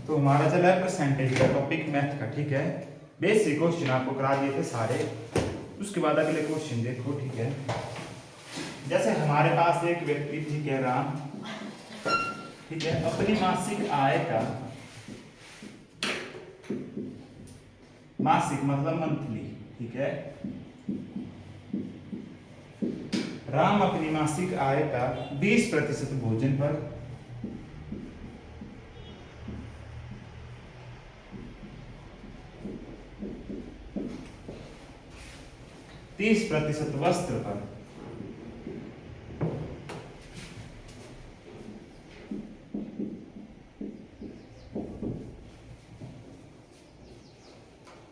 तो हमारा चला है परसेंटेज का टॉपिक मैथ का, ठीक है। बेसिक क्वेश्चन आपको करा दिए थे सारे, उसके बाद अगले क्वेश्चन देखो, ठीक है। जैसे हमारे पास एक व्यक्ति, ठीक है, राम, ठीक है, अपनी मासिक आय का, मासिक मतलब मंथली, ठीक है, राम अपनी मासिक आय का 20% भोजन पर, 30% वस्त्र पर,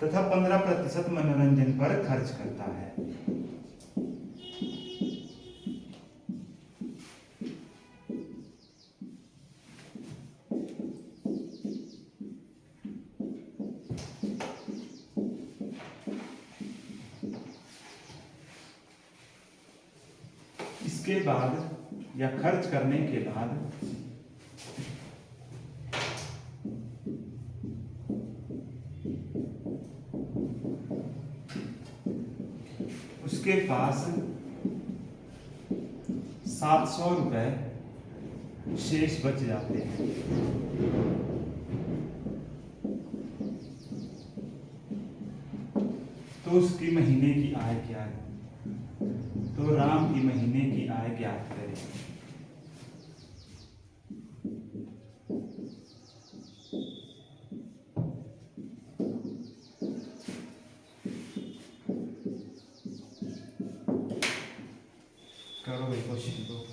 तथा 15% मनोरंजन पर खर्च करता है। इसके बाद या खर्च करने के बाद उसके पास 700 रुपए शेष बच जाते हैं। तो उसकी महीने की आय क्या है? तो राम की महीने की आय ज्ञात करें। करो भाई क्वेश्चन को।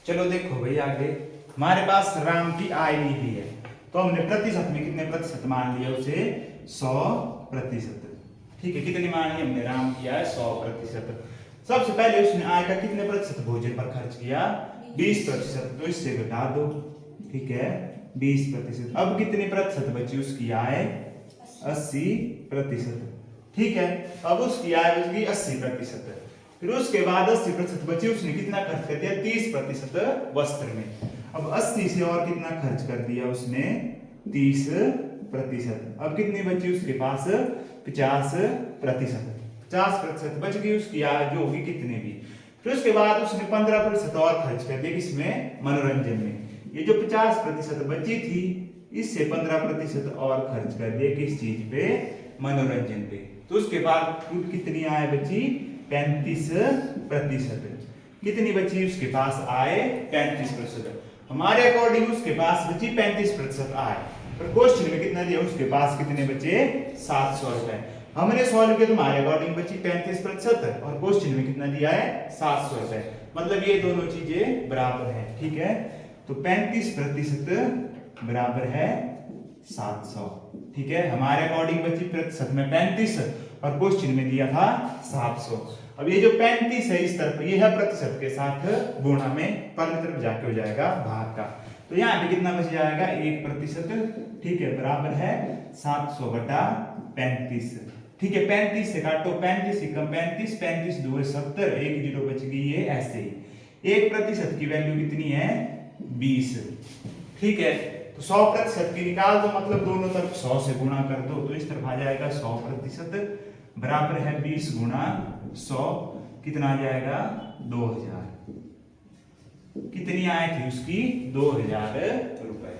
चलो देखो भाई आगे, हमारे पास राम की आय ली हुई है, तो हमने प्रतिशत में कितने प्रतिशत मान लिया उसे? 100%, ठीक है। कितनी मान ली हमने? राम की आय 100%। सबसे पहले उसने आय का कितने प्रतिशत भोजन पर खर्च किया? 20%, तो इससे घटा दो, ठीक है, 20%। अब कितने प्रतिशत बची उसकी आय? 80%, ठीक है। अब उसकी आय बच गई 80%। फिर उसके बाद 80% बची, उसने कितना खर्च कर दिया? 30% वस्त्र में। अब 80 से और कितना खर्च कर दिया उसने? 30%। अब कितनी बची उसके पास? 50%। 50% बच गई उसकी आय, जो होगी कितने भी। फिर उसके बाद उसने 15% और खर्च कर दिया, किसमें? मनोरंजन में। ये जो 50% बची थी, इससे 15% और खर्च कर दिया, किस चीज पे? मनोरंजन पे। तो उसके बाद कुल कितनी आय बची? 35%। कितनी बची उसके पास आय? 35%। हमारे अकॉर्डिंग उसके पास बची 35% आय, पर क्वेश्चन में कितना दिया? उसके पास कितने बचे? 700 रुपए। हमने सॉल्व किया तो हमारे अकॉर्डिंग बची 35% और क्वेश्चन में कितना दिया है? 700 रुपए। मतलब ये दोनों चीजें बराबर है, ठीक है। तो 35% बराबर है 700, ठीक है। हमारे अकॉर्डिंग बची प्रतिशत में 35 और क्वेश्चन में दिया था 700। अब ये जो 35 है इस तरफ, ये है प्रतिशत के साथ गुणा में, परली तरफ जाके हो जाएगा भाग का। तो यहाँ पे कितना बच जाएगा? 1%, ठीक है, बराबर है 700 बटा 35, ठीक है। 35 से काटो, 35 से कम 35, 35 2 70, एक जीरो बच गई है, ऐसे ही। 1% की वैल्यू कितनी है? 20, ठीक है। तो 100% की निकाल दो, मतलब दोनों तरफ 100 से गुणा कर दो, तो इस तरफ आ जाएगा 100% बराबर है 20 गुणा 100, कितना आ जाएगा? 2000। कितनी आय थी उसकी? 2000 रुपए।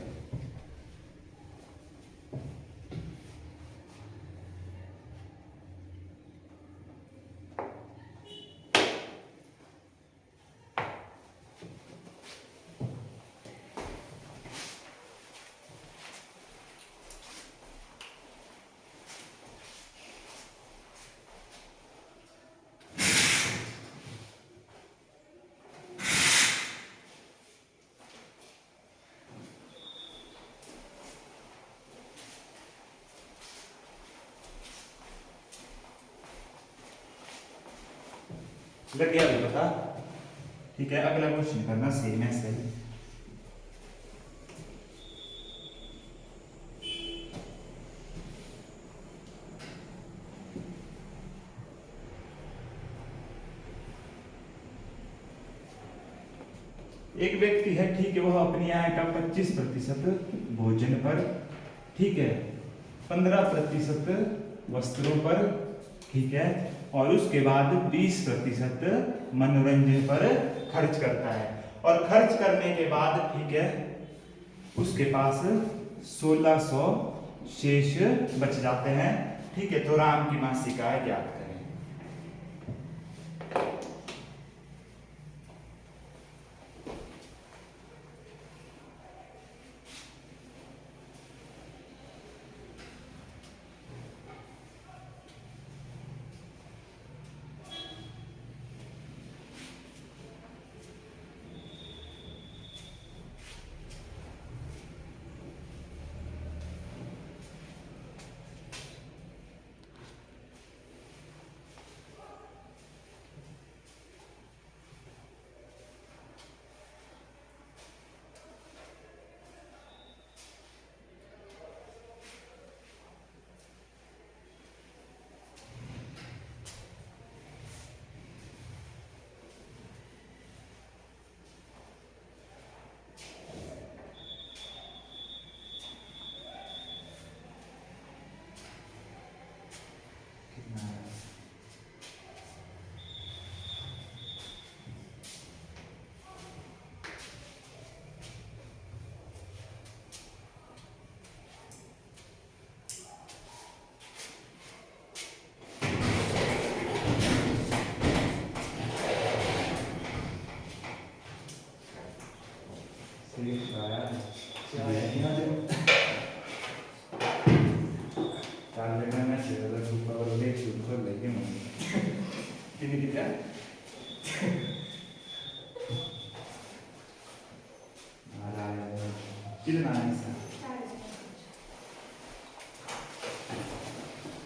लग गया अभी पता? ठीक है, अगला क्वेश्चन करना सेम है सही। एक व्यक्ति है, ठीक है, वह अपनी आय का 25% भोजन पर, ठीक है, 15% वस्त्रों पर, ठीक है, और उसके बाद 20% मनोरंजन पर खर्च करता है। और खर्च करने के बाद, ठीक है, उसके पास 1600 शेष बच जाते हैं। ठीक है, तो राम की मासिक आय ज्ञात करें।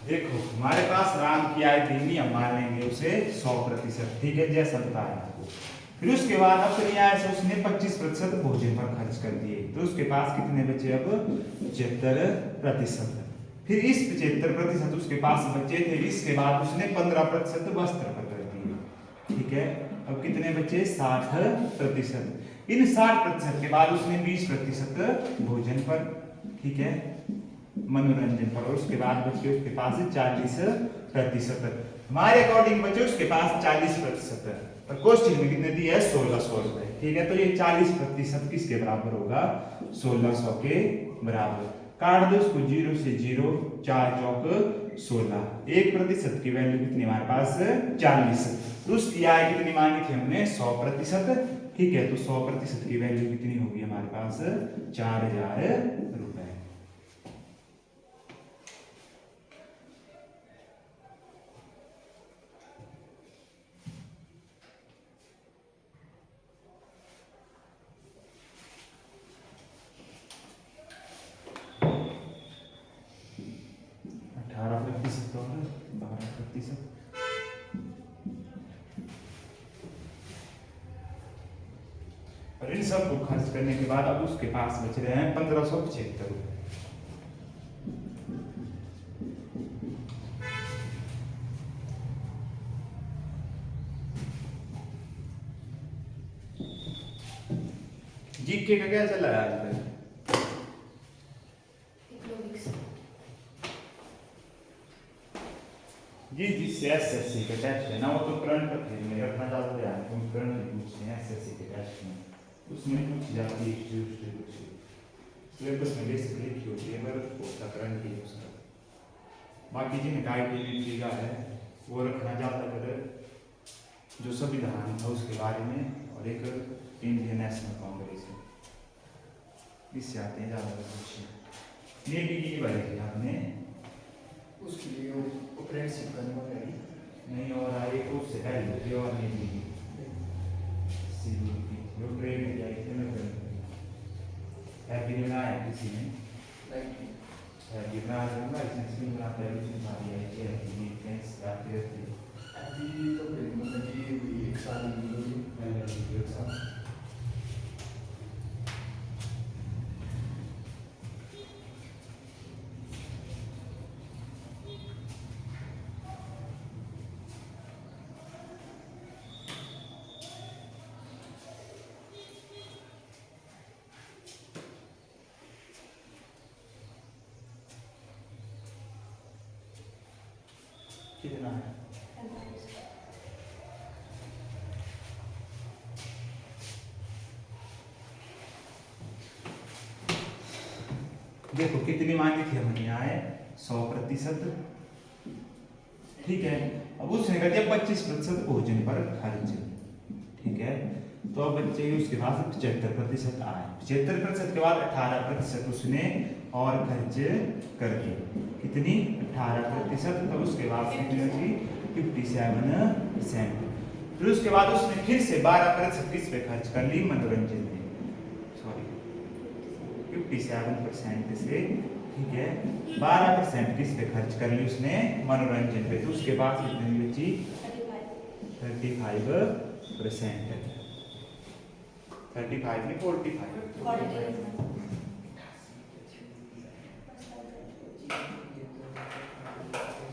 देखो, हमारे पास राम की आय देनी, हम मान लेंगे उसे 100%, ठीक है, जैसा बताया आपको। फिर उसके बाद अपनी आय से उसने 25% भोजन पर खर्च कर दिए, तो उसके पास कितने बचे अब? 75%। फिर इस 75% उसके पास बचे थे, इसके बाद उसने 15% वस्त्र पर कर दिए, ठीक है। अब कितने बचे? 60%। इन 60% के बाद उसने 20% भोजन पर, ठीक है, मनोरंजन पर, और उसके बाद बचे उसके पास 40%। हमारे अकॉर्डिंग बचे उसके पास 40%, और क्वेश्चन में कितने दिए है? 1600 रुपए, ठीक है। तो ये 40% किसके बराबर होगा? 1600 के बराबर। काट दो इसको, 0 से 0, 4 चौक 16। 1% की वैल्यू कितनी हमारे पास? 40। तो उसकी आय कितनी मांगी थी हमने? 100%, ठीक है। तो 100% की वैल्यू कितनी होगी हमारे पास? 4000 रुपए। 18% और 12%। और इन सब को खर्च करने के बाद अब उसके पास बच रहे हैं 1575 रुपए। जीके का क्या चल रहा है आजकल? जी जिससे एसएससी के टेस्ट है ना, वो तो करंट अफेयर में रखना चाहते हैं, तुम करंट पूछते हैं एसएससी के टेस्ट में, उसमें पूछी जाती है हिस्ट्री कुछ सिलेबस में बेसिकली लिखी होती है, पर उसका करंट ही उसका। बाकी जिनका आईटी का है वो रखना चाहता है जो संविधान था उसके बारे में, और एक इंडियन नेशनल कांग्रेस है, इससे आते हैं ज़्यादा क्वेश्चन। नेवी की बारे में आपने उसके लिए अप्रेंटिसशिप करने वाला है नहीं, और आए तो उससे पहले होती और नेवी की सिविल की जो ट्रेन में जाए थे मैं हैप्पी न्यू ईयर किसी ने हैप्पी न्यू ईयर लाइसेंस भी बनाते हैं, इसमें सारी आई थी हैप्पी न्यू ईयर थैंक्स करते रहते हैं। अभी तो मतलब ये कितना है? देखो कितनी मांगी थी हमने यहाँ है 100%, ठीक है। अब उसने कह दिया 25% भोजन पर खर्च, ठीक है। तो अब बच्चे उसके पास 75% आए, 75% के बाद 18% उसने और खर्च कर दिए, कितनी 18%। तो उसके बाद कितनी बची 57%। फिर उसके बाद उसने फिर से 12% किस पे खर्च कर ली, मनोरंजन में, सॉरी 57% से, ठीक है। 12% किस पे खर्च कर ली उसने, मनोरंजन पे। तो उसके बाद कितनी बची 35%, 35 नहीं 45,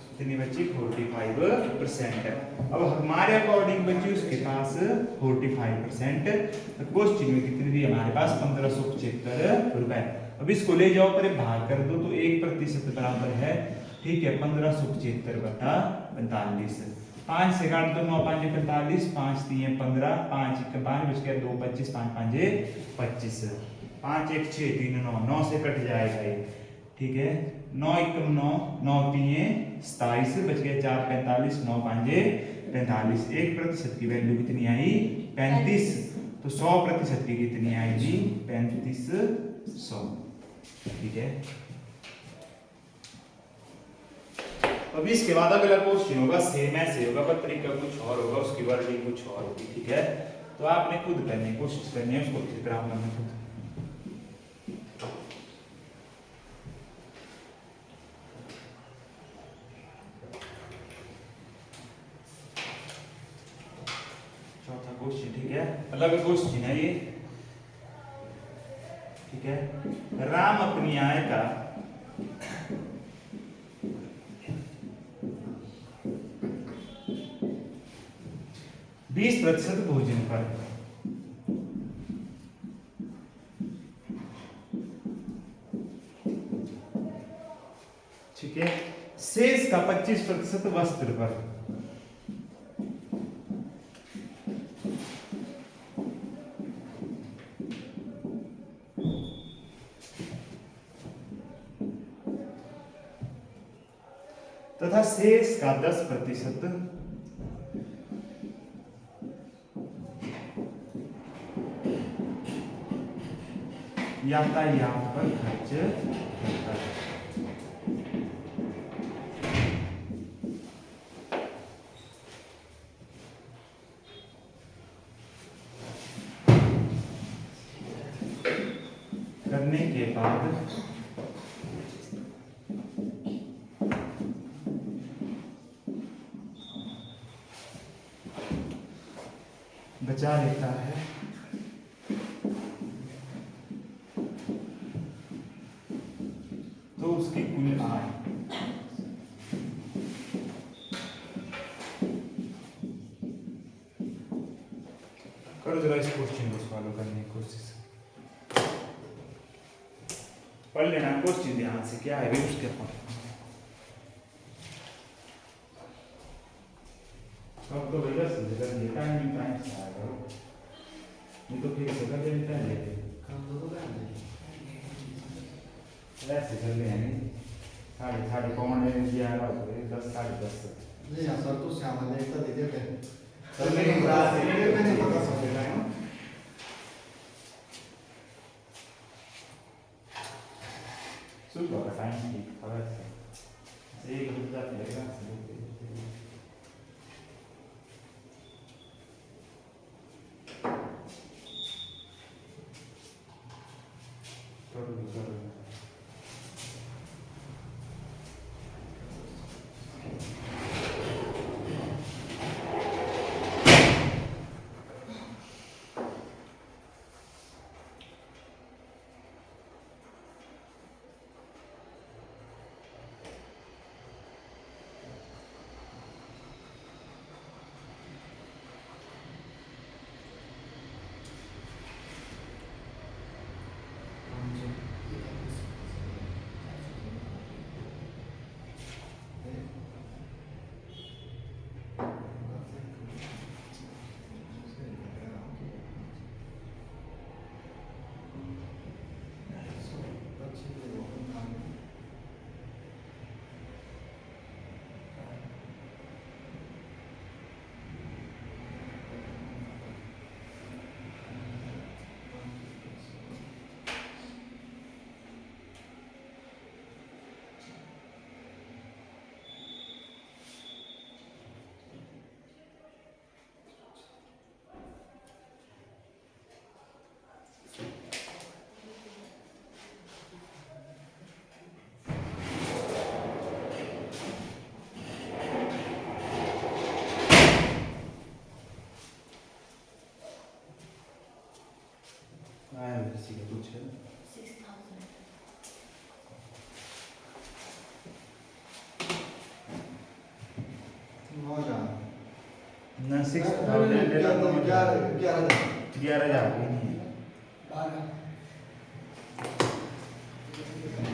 कितनी बची 45%। अब हमारे अकॉर्डिंग बची उसके पास 45%। तो क्वेश्चन में कितनी दी हमारे पास 1575 रुपए। अब इसको ले जाओ पर भाग कर दो तो 1% बराबर है, ठीक है, 1575 बटा 45। 5 से काट दो, 9 5 45, 5 3 15, 5 1 5 बच गया 2 25, 5 5 25, 5 1 6 3 9, 9 से कट जाएगा ये, ठीक है। 9 1 9, 9 3 27 बच गया 4 45, 9 5 45। 1% की वैल्यू कितनी आई 35। तो 100% की कितनी आएगी 3500, ठीक है। अब इसके बाद अगला क्वेश्चन होगा, सेम ऐसे होगा पर तरीका कुछ और होगा, उसकी वर्डिंग कुछ और होगी, ठीक है। तो आपने खुद करने की कोशिश करनी है उसको ठीक ग्रामर में खुद। चौथा क्वेश्चन, ठीक है, अलग क्वेश्चन है ये, ठीक है। राम अपनी आय का 20% भोजन पर, ठीक है, शेष का 25% वस्त्र पर, तथा शेष का 10% यातायात पर खर्च करता है। करने के बाद बचा लेता है तो उसकी कुल आय करो जरा इस क्वेश्चन को सॉल्व करने की कोशिश, पढ़ लेना क्वेश्चन ध्यान से, क्या है उसके ऊपर। अब तो भैया समझ कर ये टाइम से आएगा, नहीं तो फिर से कर देता है काम तो कर दे ऐसे कर ले हैं 3:30 कौन है दिया है 10 10:30 नहीं यार सर तो श्यामा ने इतना दे दिया क्या सर मेरी बात से मैंने पता समझ रहा हूं सुबह का टाइम ठीक खबर से एक रुक जाते लगेगा 6,000 ना 6,000 11,000 भी नहीं है।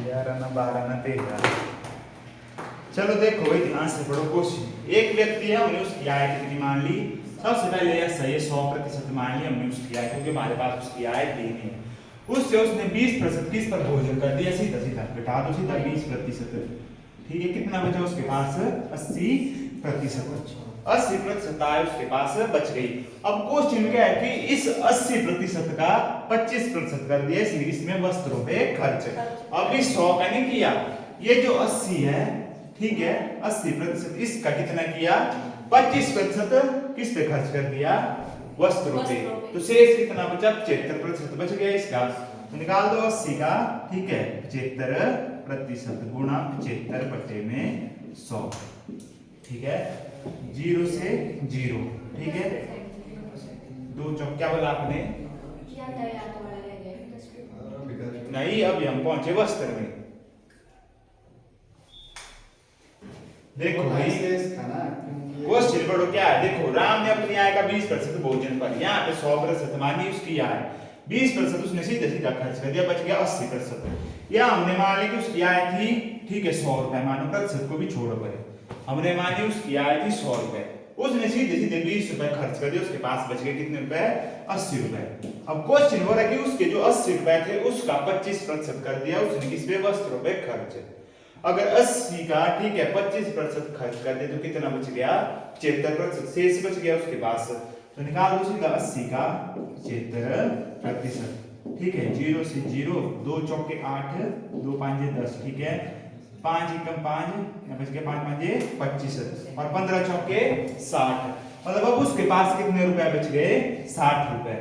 11 ना 12 ना 13। चलो देखो भाई ध्यान से पढ़ो क्वेश्चन। एक व्यक्ति है, हमने उसकी आय कितनी मान ली? सबसे पहले यह सही है 100% मान ली हमने उसकी आय, क्योंकि हमारे पास उसकी आय तीन है। उससे उसने 20% किस पर भोजन कर दिया? सीधा सीधा घटा दो, सीधा 20%। ठीक है, कितना बचा उसके पास? 80%। 80% आय उसके पास बच गई। अब क्वेश्चन क्या है कि इस 80% का 25% कर दिया इसमें वस्त्रों पे खर्च। अब इस 100 का नहीं किया, ये जो 80 है, ठीक है, 80% इसका कितना किया? 25% किस पे खर्च कर दिया? वस्त्रों पे। तो शेष कितना बचा? 75% बच गया इसका। तो निकाल दो 80 का, ठीक है, 75% गुणा 75 बटे में 100, ठीक है, 0 से 0, ठीक है। दो चौक क्या बोला आपने? नहीं, अभी हम पहुंचे वस्त्र में। देखो भाई क्वेश्चन पढ़ो क्या है। देखो, राम ने अपनी आय का 20% भोजन पर, यहाँ पे 100% मानी उसकी आय, 20% उसने सीधे सीधा खर्च कर दिया, बच गया 80%। या हमने मान ली कि उसकी आय थी, ठीक है, 100 रुपए, मानो प्रतिशत को भी छोड़ो पड़े, हमने मानी उसकी आय थी 100 रुपए, उसने सीधे सीधे 20 रुपए खर्च कर दिया, उसके पास बच गए कितने रुपए? 80 रुपए। अब क्वेश्चन हो रहा है कि उसके जो 80 रुपए थे उसका 25% कर दिया उसने किस पे? वस्त्रों पे खर्च। अगर 80 का, ठीक है, 25% खर्च कर दे तो कितना बच गया? 75%। शेष बच गया उसके पास। तो निकाल दो सीधा 80 का 75%, ठीक है, 0 से 0, 2 चौके 8, 2 5 10, ठीक है, 5 एकम 5, यहाँ बच गया 5 5 25 और 15 चौके 60। मतलब अब उसके पास कितने रुपए बच गए? 60 रुपए,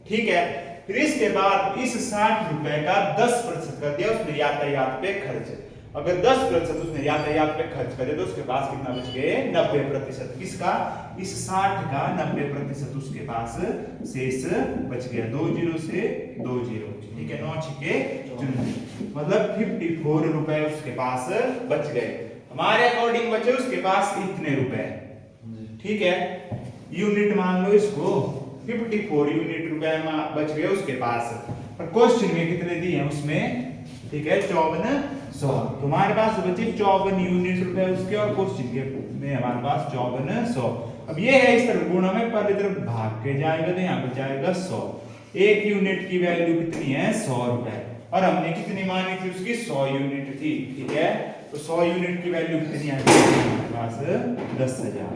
ठीक है। फिर इसके बाद इस 60 रुपए का 10% कर दिया उसने यातायात पे खर्च। अगर 10% उसने यातायात पे खर्च करे तो उसके पास कितना बच गए? 90%। किसका? इस 60 का 90% उसके पास शेष बच गया। 2 0 से 2 0, ठीक है, 9 छिके 94, मतलब 54 रुपए उसके पास बच गए। हमारे अकॉर्डिंग बचे उसके पास इतने रुपए, ठीक है, यूनिट मान लो इसको, 54 यूनिट रुपए बच गए उसके पास। पर क्वेश्चन में कितने दिए हैं उसमें? ठीक है, 5400। तुम्हारे पास बचे 54 यूनिट रुपए उसके, और क्वेश्चन के में हमारे पास 5400। अब ये है इस तरफ गुणा में, पहले तरफ भाग के जाएगा तो यहाँ पे जाएगा 100। एक यूनिट की वैल्यू कितनी है? 100 रुपए, और हमने कितनी मानी थी उसकी? 100 यूनिट थी, ठीक है। तो 100 यूनिट की वैल्यू कितनी आएगी हमारे पास? 10,000।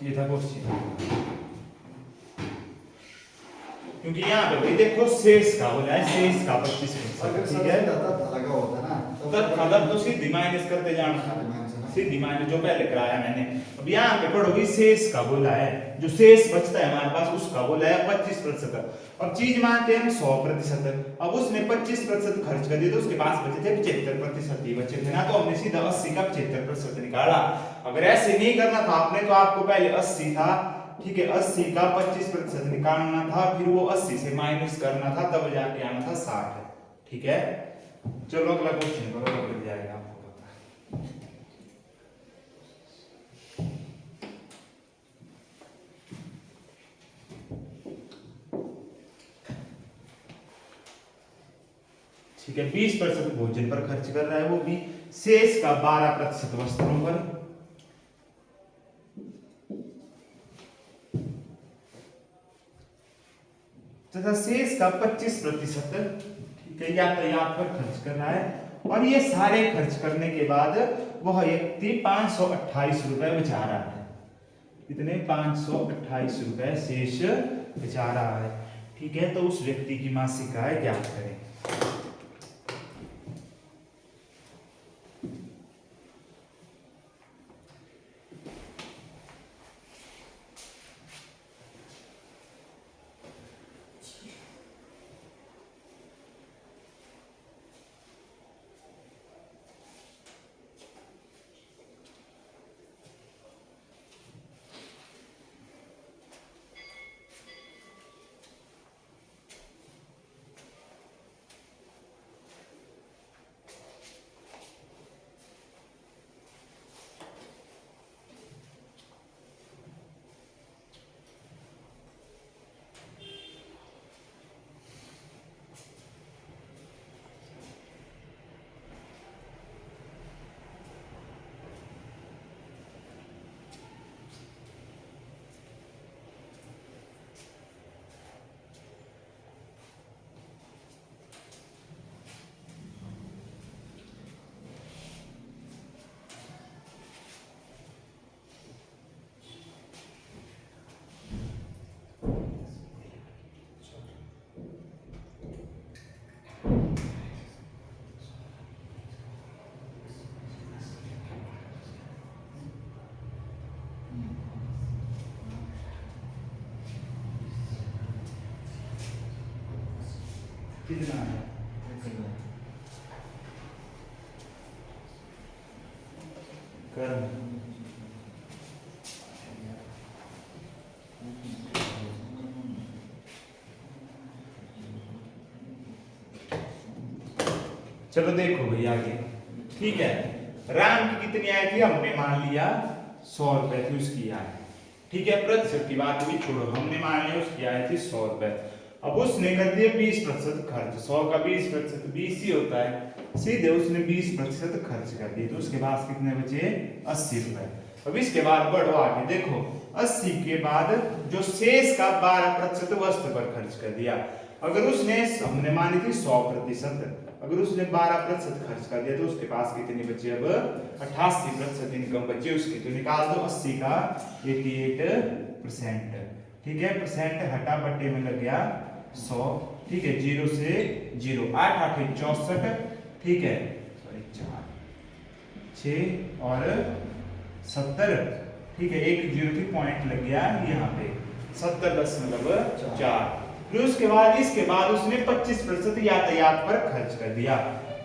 ये था क्वेश्चन। क्योंकि यहाँ पे भाई देखो शेष का बोला है, शेष का 25%, ठीक है। लगा होता ना तब तो सीधी माइनस करते जाना, सीधी माइनस जो पहले कराया मैंने। अब यहाँ पे पढ़ोगी शेष का बोला है, जो शेष बचता है हमारे पास उसका बोला है 25%। अब चीज मानते हैं हम 100%, अब उसने 25% खर्च कर दिया तो उसके पास बचे थे 75% ही बचे थे ना, तो हमने सीधा 80 का 75% निकाला। अगर ऐसे नहीं करना था आपने, तो आपको पहले 80 था, ठीक है, 80 का 25% निकालना था, फिर वो 80 से माइनस करना था, तब जाके आना था 60, ठीक है। चलो अगला क्वेश्चन करो, लग जाएगा आपको पता। ठीक है, 20% भोजन पर खर्च कर रहा है, वो भी शेष का 12% वस्त्रों पर, तथा शेष का 25%, ठीक है, यातायात पर खर्च कर रहा है। और ये सारे खर्च करने के बाद वह व्यक्ति 528 रुपए बचा रहा है। कितने? 528 रुपए शेष बचा रहा है, ठीक है। तो उस व्यक्ति की मासिक आय ज्ञात करें। कितना है कर्म चलो देखो भाई आगे। ठीक है, राम की कितनी आय थी हमने मान लिया 100 रुपए थी उसकी आय। ठीक है, प्रतिशत की बात भी छोड़ो, हमने मान लिया उसकी आय थी 100 रुपए। अब उसने कर दिया 20% खर्च, 100 का 20% 20 ही होता है, सीधे उसने 20% खर्च कर दिए, तो उसके पास कितने बचे 80 रुपए। अब इसके बाद बढ़ो आगे, देखो 80 के बाद जो शेष का 12% वस्तु पर खर्च कर दिया। अगर उसने हमने मानी थी 100%, अगर उसने 12% खर्च कर दिया तो उसके पास कितनी बची अब 88% इनकम बची उसकी। तो निकाल दो 80 का 88%। ठीक है, परसेंट हटा बटे में लग गया 100। ठीक है, 0 से 0, 8 8 64। ठीक है, सॉरी 4 6 और 70। ठीक है, एक 0 थी पॉइंट लग गया यहाँ पे 70.4। फिर उसके बाद इसके बाद उसने 25% यातायात पर खर्च कर दिया।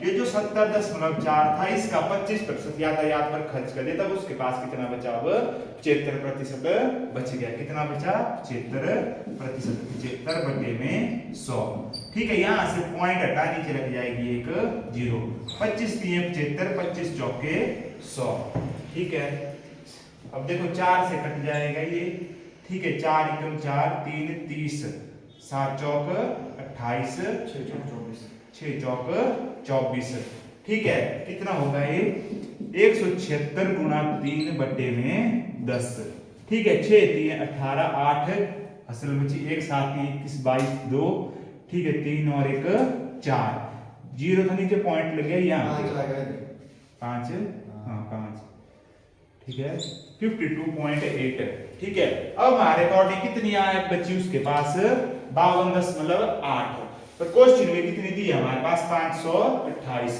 ये जो 70.4 था इसका 25% यातायात पर खर्च कर दिया, तब उसके पास कितना बचा अब 73% बच गया। कितना बचा 73%, 75 बटे में 100। ठीक है, यहाँ से पॉइंट हटा नीचे लग जाएगी एक 0, 25 3 75, 25 चौके 100। ठीक है, अब देखो 4 से कट जाएगा ये। ठीक है, 4 एकम 4 3 30, 7 चौक 28, 6 चौक 24। ठीक है, कितना होगा ये 176 गुणा 3 बटे में 10। ठीक है, 6 3 18, 8 असल बची 1 7 21 22 2। ठीक है, 3 और 1 4, 0 था नीचे पॉइंट लग गया यहाँ 5। हाँ 5। ठीक है, 52.8। ठीक है, अब हमारे अकॉर्डिंग कितनी आय बची उसके पास 52.8। पर क्वेश्चन में कितनी दी है हमारे पास 528,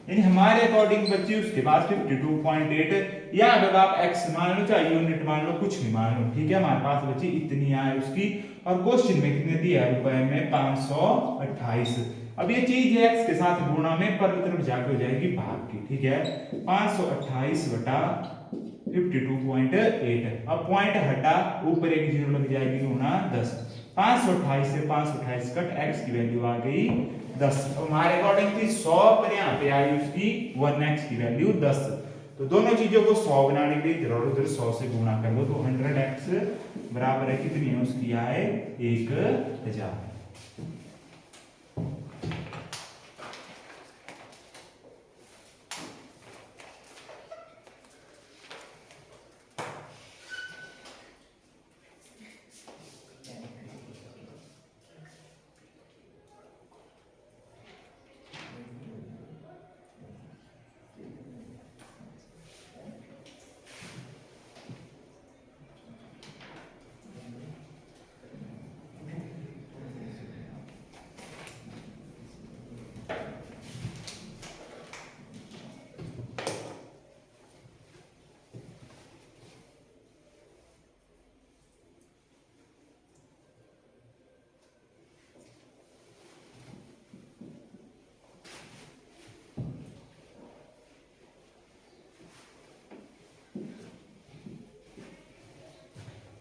यानी हमारे अकॉर्डिंग बची उसके पास 52.8। या अगर आप x मान लो चाहे यूनिट मान लो कुछ भी मान लो। ठीक है, हमारे पास बची इतनी आय उसकी, और क्वेश्चन में कितने दिया है रुपए में 528। अब ये चीज है x के साथ गुणा में पर तरफ जाके हो जाएगी भाग की। ठीक है, 528 बटा 52.8। अब पॉइंट हटा ऊपर एक 0 लग जाएगी गुना 10। 528 से 528 कट x की वैल्यू आ गई 10। तो हमारे अकॉर्डिंग थी 100 पर यहाँ पे आई उसकी 1x की वैल्यू 10। तो दोनों चीजों को 100 बनाने के लिए इधर और उधर 100 से गुणा कर लो, तो 100x बराबर है कितनी है उसकी आय 1000।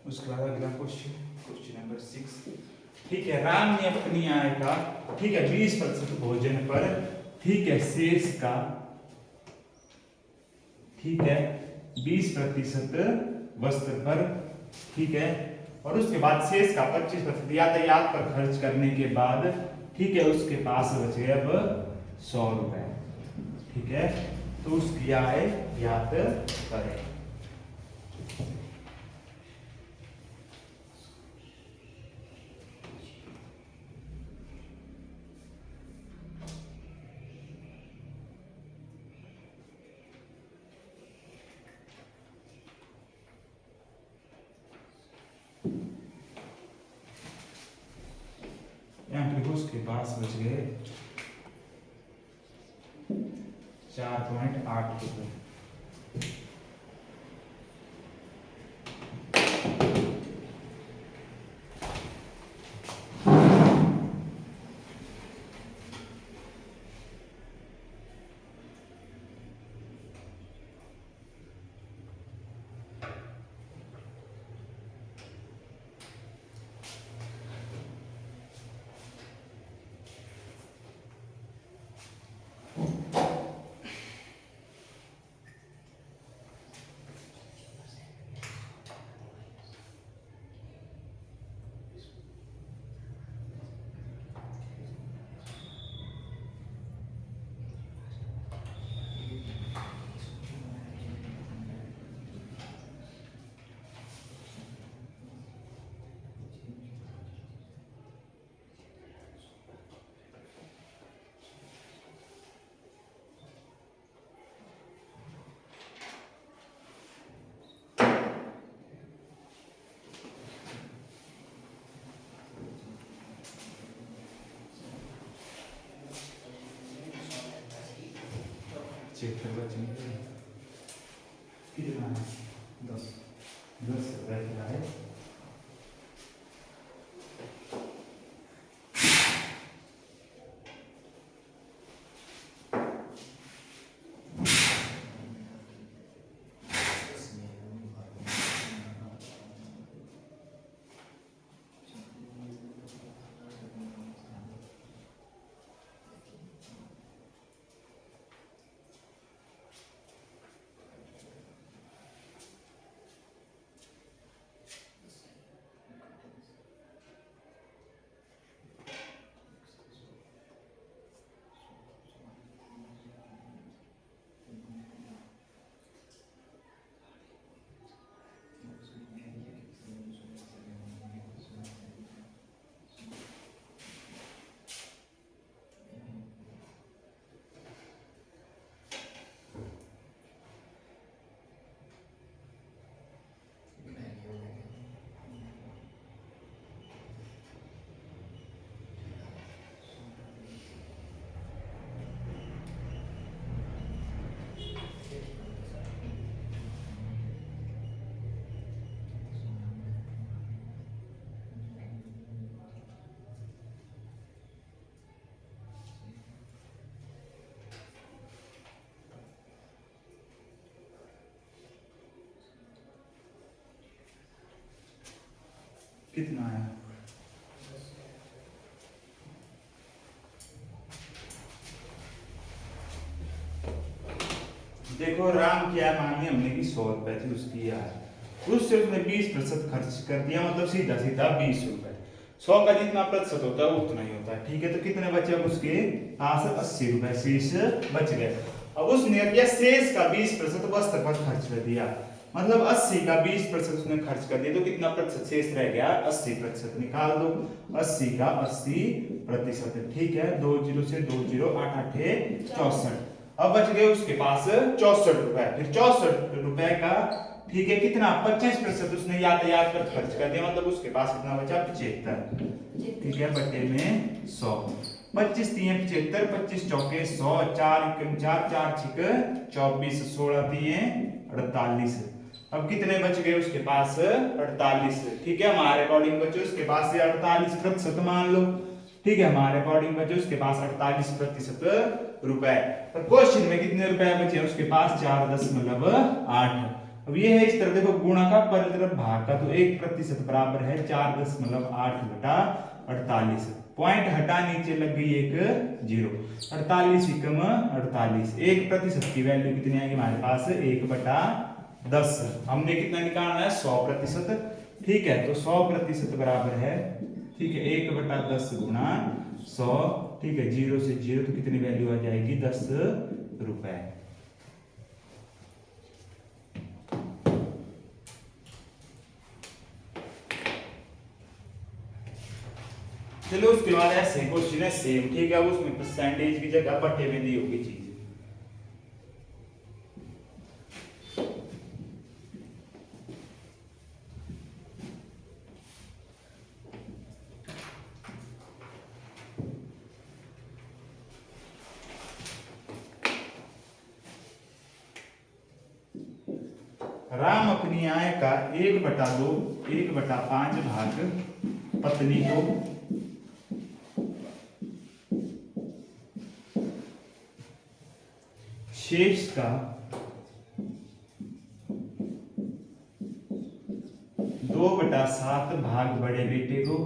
उसके बाद अगला क्वेश्चन नंबर 6। ठीक है, राम ने अपनी आय का ठीक है 20% भोजन पर ठीक है शेष का ठीक है 20% वस्त्र पर ठीक है, और उसके बाद शेष का 25% यातायात पर खर्च करने के बाद ठीक है उसके पास बचे अब 100 रुपए। ठीक है, तो उसकी आय ज्ञात करें। यहाँ पे उसके पास बच गए 4.8 रुपए। 76 बचेंगे कितना है 10 10 क्या है कितना आया देखो राम क्या मांगी हमने कि 100 रुपए थी उसकी यार उससे उसने 20% खर्च कर दिया मतलब सीधा सीधा 20 रुपए 100 का जितना प्रतिशत होता है वो उतना ही होता है ठीक है तो कितने बचे अब उसके पास 80 रुपए शेष बच गए अब उसने क्या शेष का 20% वस्त्र पर खर्च कर दिया मतलब 80 का 20% उसने खर्च कर दिया तो कितना प्रतिशत शेष रह गया 80% निकाल दो 80 का 80% ठीक है 2 जीरो से 2 जीरो 8 8 64 अब बच गए उसके पास 64 रुपए फिर 64 रुपए का ठीक है कितना 25% उसने यातायात पर खर्च कर दिया मतलब उसके पास कितना बचा 75 ठीक है बटे में 100 25 तीन 75 25 चौके 100 4 एकम 4 4 छिक 24 16 तीन 48 अब कितने बच गए उसके पास 48 ठीक है हमारे अकॉर्डिंग बचे उसके पास से 48% मान लो ठीक है हमारे अकॉर्डिंग बचे उसके पास 48% रुपए तो क्वेश्चन में कितने रुपए बचे उसके पास 4.8 अब ये है इस तरह देखो गुणा का पर तरफ भाग का तो 1% बराबर है 4.8 बटा 48 पॉइंट हटा नीचे लग गई एक जीरो 48 एकम 48 1% की वैल्यू कितनी आएगी हमारे पास 1/10 हमने कितना निकालना है 100% ठीक है तो 100% बराबर है ठीक है 1/10 गुणा 100 ठीक है 0 से 0 तो कितनी वैल्यू आ जाएगी 10 रुपए चलो उसके बाद ऐसे क्वेश्चन है सेम ठीक है उसमें परसेंटेज की जगह बटे में दी होगी चीज राम अपनी आय का 1/2 1/5 भाग पत्नी को शेष का 2/7 भाग बड़े बेटे को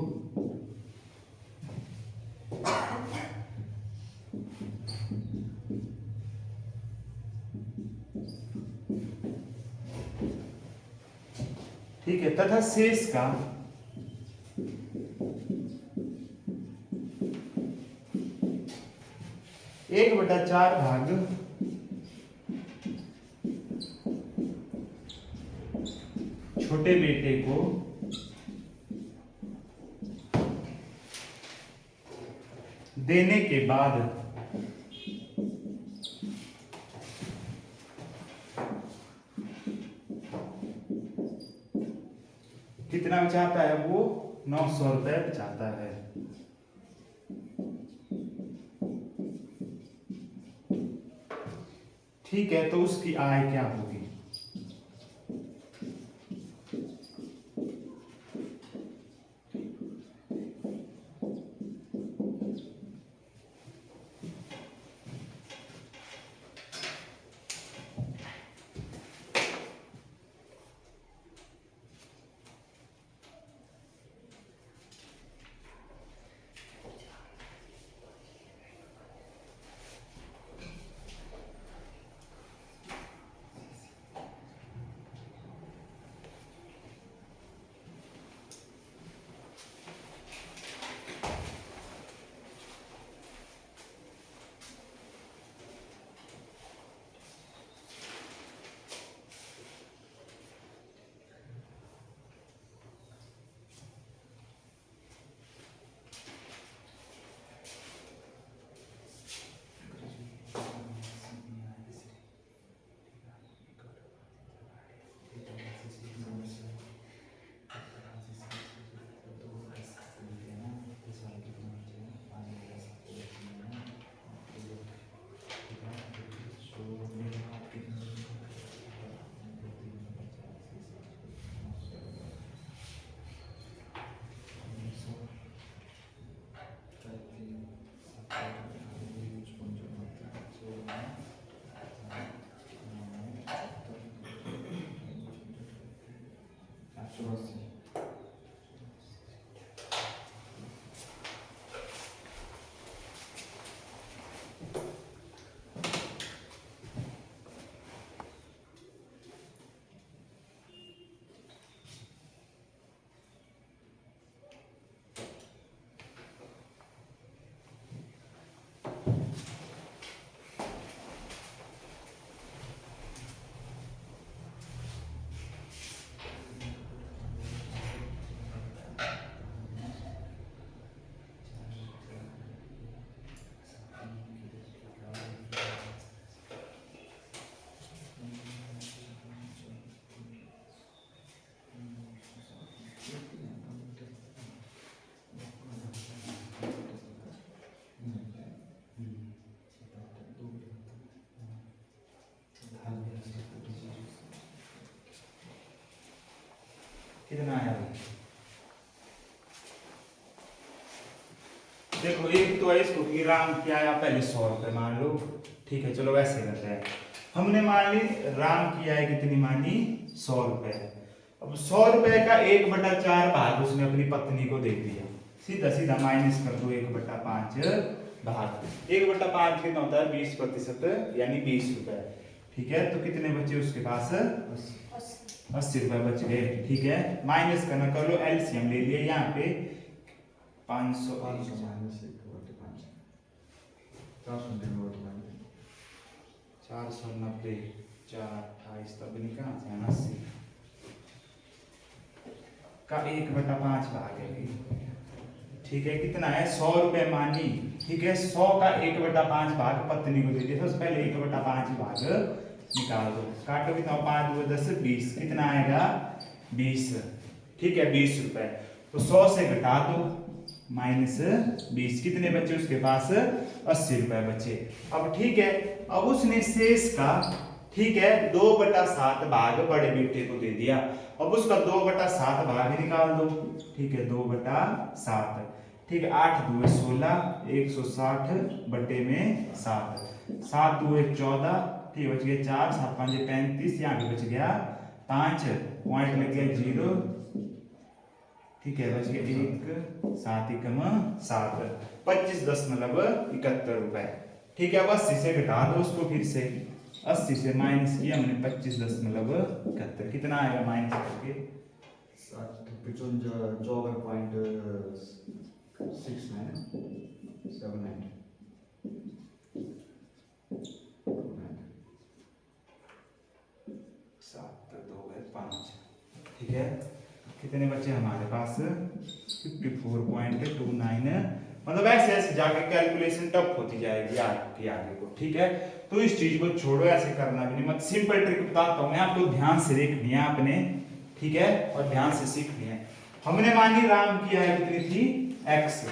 ठीक है तथा शेष का 1/4 भाग छोटे बेटे को देने के बाद कितना बचाता है वो 900 रुपए बचाता है ठीक है, तो उसकी आय क्या होगी? कितना आया भाई? देखो, एक तो है इसको कि राम क्या आया, पहले 100 रुपए मान लो। ठीक है, चलो वैसे करते हैं। हमने मान ली राम की आय कितनी मानी? 100 रुपए। अब 100 रुपए का 1/4 भाग उसने अपनी पत्नी को दे दिया। सीधा सीधा माइनस कर दो 1/5 भाग। 1/5 कितना होता है? 20%, यानी 20 रुपए। ठीक है, तो कितने बचे उसके पास? 80 रुपए बच गए। ठीक है, माइनस करना, कर लो एलसीएम ले लिया यहाँ पे 500 490 428 तब निकाल से 80 का 1/5 भाग है। ठीक है, कितना है? 100 रुपए मानी। ठीक है, 100 का 1/5 भाग पत्नी को दे दिया। सबसे पहले 1/5 भाग निकाल दो। काटो, कितना? 5 2 10 20, कितना आएगा? 20। ठीक है, 20 रुपए। तो 100 से घटा दो -20, कितने बचे उसके पास? 80 रुपए बचे। अब ठीक है, अब उसने शेष का, ठीक है, 2/7 भाग बड़े बेटे को दे दिया। अब उसका 2/7 भाग निकाल दो। ठीक है, 2/7। ठीक है, 8 2 16, 160 बटे में 7, 7 2 14। ठीक है, बच गया 4, 7 5 35, यहाँ पे बच गया 5, पॉइंट लग गया 0। ठीक है, बच गया 1, 7 एकम 7, 25.71 रुपए। ठीक है, अब 80 से घटा दो उसको, फिर से 80 से माइनस किया हमने 25.71, कितना आएगा माइनस करके? 7 2 5। ठीक है, कितने बचे हमारे पास? 54.29। मतलब ऐसे ऐसे जाके कैलकुलेशन टफ होती जाएगी आपके आगे को। ठीक है, तो इस चीज को छोड़ो, ऐसे करना भी नहीं। मत सिंपल ट्रिक बताता हूं मैं आपको, ध्यान से देखनी है आपने। ठीक है, और ध्यान से सीखनी है। हमने मानी राम की आय कितनी थी? x।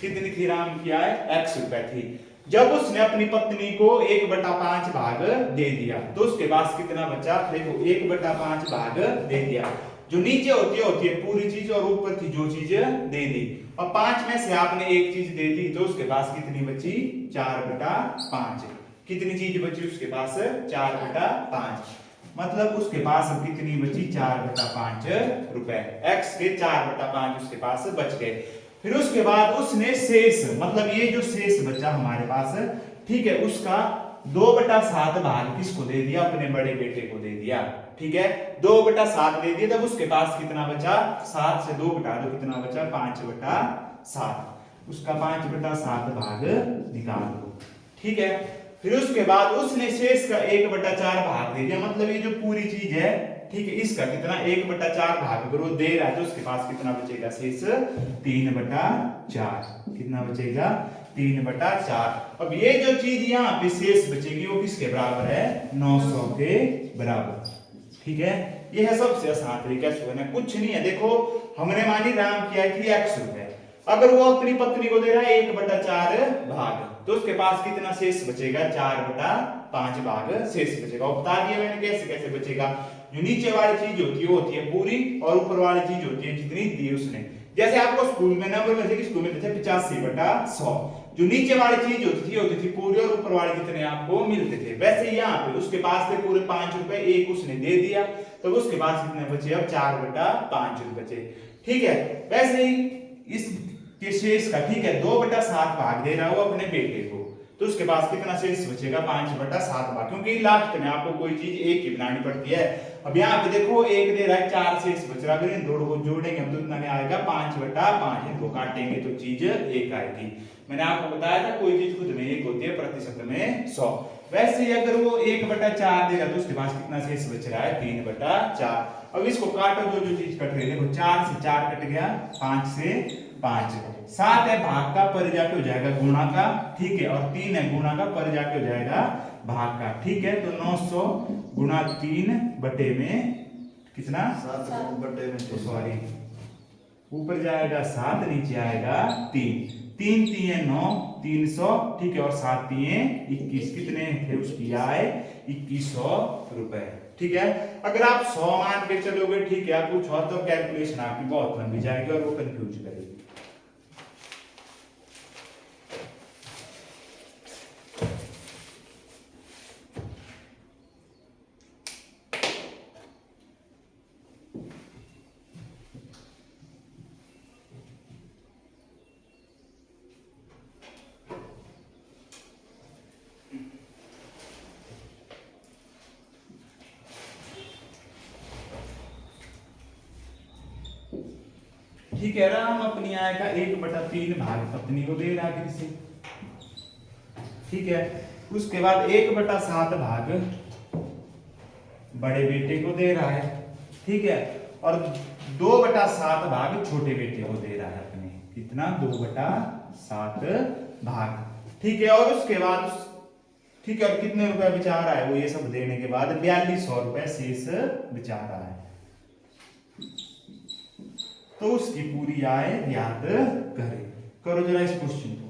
कितनी थी राम की आय? x रुपए थी। जब उसने अपनी पत्नी को 1/5 भाग दे दिया तो उसके पास कितना बचा? देखो 1/5 भाग दे दिया, जो नीचे होती है पूरी चीज और ऊपर की जो चीज दे दी, और 5 में से आपने एक चीज दे दी तो उसके पास कितनी बची? 4/5। कितनी चीज बची उसके पास? 4/5। मतलब उसके पास अब कितनी बची? 4/5 रुपए। x के 4/5 उसके पास बच गए। फिर उसके बाद उसने शेष, मतलब ये जो शेष बचा हमारे पास, ठीक है, उसका 2/7 भाग किसको दे दिया? अपने बड़े बेटे को दे दिया। ठीक है, 2/7 दे दिया, तब उसके पास कितना बचा? 7 से 2 घटा दो, कितना बचा? 5/7। उसका 5/7 भाग निकाल दो। ठीक है, फिर उसके बाद उसने शेष का 1/4 भाग दे दिया, मतलब ये जो पूरी चीज है, ठीक है, इसका कितना? 1/4 भाग अगर वो दे रहा है तो उसके पास कितना बचेगा? शेष 3/4। कितना बचेगा? 3/4। अब ये जो चीज यहाँ पे शेष बचेगी वो किसके बराबर है? 900 के बराबर। ठीक है, ये है सबसे आसान तरीका से होना, कुछ नहीं है। देखो हमने मानी राम की आई थी x रुपए, अगर वो अपनी पत्नी को दे रहा है 1/4 भाग, तो उसके पास कितना शेष बचेगा? 4/5 भाग शेष बचेगा। और बता दिया मैंने कैसे कैसे बचेगा। जो नीचे वाली चीज होती है वो होती है पूरी, और ऊपर वाली चीज होती है जितनी दी उसने। जैसे आपको स्कूल में नंबर मिलते थे, स्कूल में थे 85/100। जो नीचे वाली चीज होती थी पूरी, और ऊपर वाले कितने आपको मिलते थे। वैसे यहाँ पे उसके पास थे पूरे 5 रुपए, एक उसने दे दिया, तो उसके पास कितने बचे? अब 4/5 बचे। ठीक है, वैसे ही इस के शेष का, ठीक है, 2/7 भाग दे रहा है वो अपने बेटे को, तो उसके पास कितना शेष बचेगा? 5/7 भाग, क्योंकि लास्ट में आपको कोई चीज एक ही बनानी पड़ती है। अब यहाँ पे देखो एक दे रहा है, 4 शेष बच रहा है, अगर इन दोनों को जोड़ेंगे हम तो इतना आएगा 5/5, इनको काटेंगे तो चीज एक आएगी। मैंने आपको बताया था कोई चीज खुद में एक होती है, प्रतिशत में 100। वैसे ही अगर वो 1/4 देगा तो उसके पास कितना शेष बच रहा है? 3/4। अब इसको काटो, जो जो चीज कट रही है, देखो 4 से 4 कट गया, 5 से 5, 7 है भाग का, पर जाके हो जाएगा गुणा का। ठीक है, और 3 है गुणा का, पर जाके हो जाएगा भाग का। ठीक है, तो 900 गुणा 3 बटे में कितना? 7 बटे में, सॉरी, ऊपर जाएगा 7, नीचे आएगा 3। 3 3 9, 300। ठीक है, और 7 3 21, कितने थे उसकी आय? 2100 रुपए। ठीक है, अगर आप 100 मान के चलोगे, ठीक है, आप पूछो तो कैलकुलेशन आपकी बहुत लंबी जाएगी और वो कंफ्यूज करेगी। ठीक है, राम अपनी आय का 1/3 भाग पत्नी को दे रहा है किसी। ठीक है, उसके बाद 1/7 भाग बड़े बेटे को दे रहा है। ठीक है, और 2/7 भाग छोटे बेटे को दे रहा है अपने। कितना? 2/7 भाग। ठीक है, और उसके बाद, ठीक है, और कितने रुपए बचा रहा है वो? ये सब देने के बाद 4200 रुपए शेष बचा रहा है। तो उसकी पूरी आय ज्ञात करें। करो जरा इस क्वेश्चन को।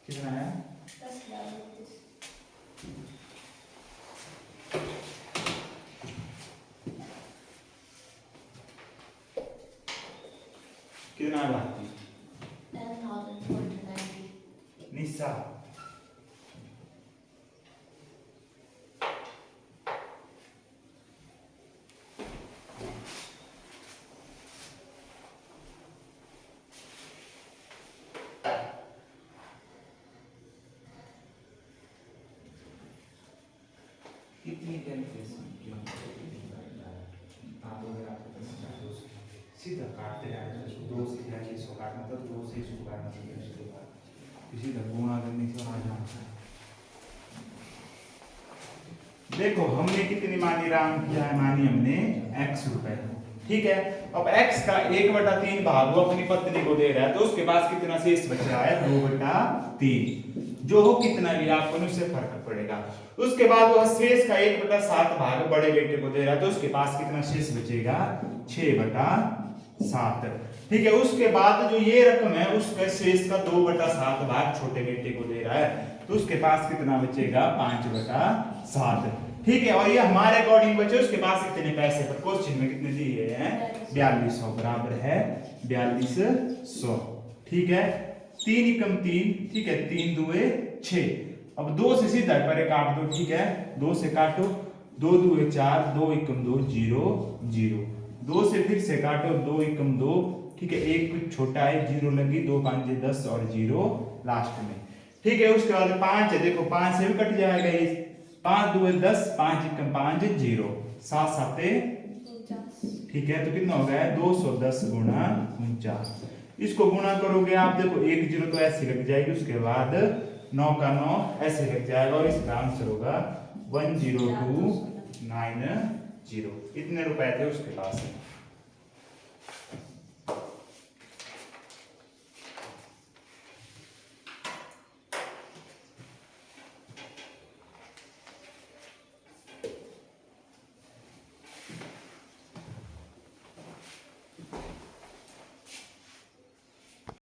कितना आया? 10,32। कितना आया बाकी? 10,490। निशा कितनी कैलकुलेशन की सीधा काटते जाएगा इसको 2 से 100 काटना तो 2 से 100 काटना तो किसी का गुणा करने से आ जाना। देखो हमने कितनी मानी राम किया है, मानी हमने x रुपए, ठीक है। अब x का 1/3 भाग वो अपनी पत्नी को दे रहा है तो उसके पास कितना शेष बच रहा है? 2/3, जो हो कितना भी आपको उससे फर्क पड़ेगा। उसके बाद वो शेष का 1/7 भाग बड़े बेटे को दे रहा है तो उसके पास कितना शेष बचेगा? 6/7, ठीक है। उसके बाद जो ये रकम है उसके शेष का 2/7 भाग छोटे बेटे को दे रहा है तो उसके पास कितना बचेगा? 5/7, ठीक है। और ये हमारे अकॉर्डिंग बचे उसके पास कितने पैसे पर क्वेश्चन में कितने दिए हैं? 4200 बराबर है 4200, ठीक है। 3 एकम 3, ठीक है, 3 दुए 6। अब 2 से सीधा परे काट दो, ठीक है, 2 से काटो, 2 दुए 4, 2 एकम 2 0 0, 2 से फिर से काटो, 2 एकम 2, ठीक है, एक कुछ छोटा है 0 लगी, 2 5 10 और 0 लास्ट में, ठीक है। उसके बाद 5 है, देखो 5 से भी कट जाएगा ये, 5 दुए 10, 5 एकम 5 0, 7 7 ठीक है, तो कितना हो गया? 210 गुणा 49। इसको गुणा करोगे आप, देखो 1 0 तो ऐसे लग जाएगी, उसके बाद 9 का 9 ऐसे लग जाएगा और इसका आंसर होगा 10290। इतने रुपए थे उसके पास।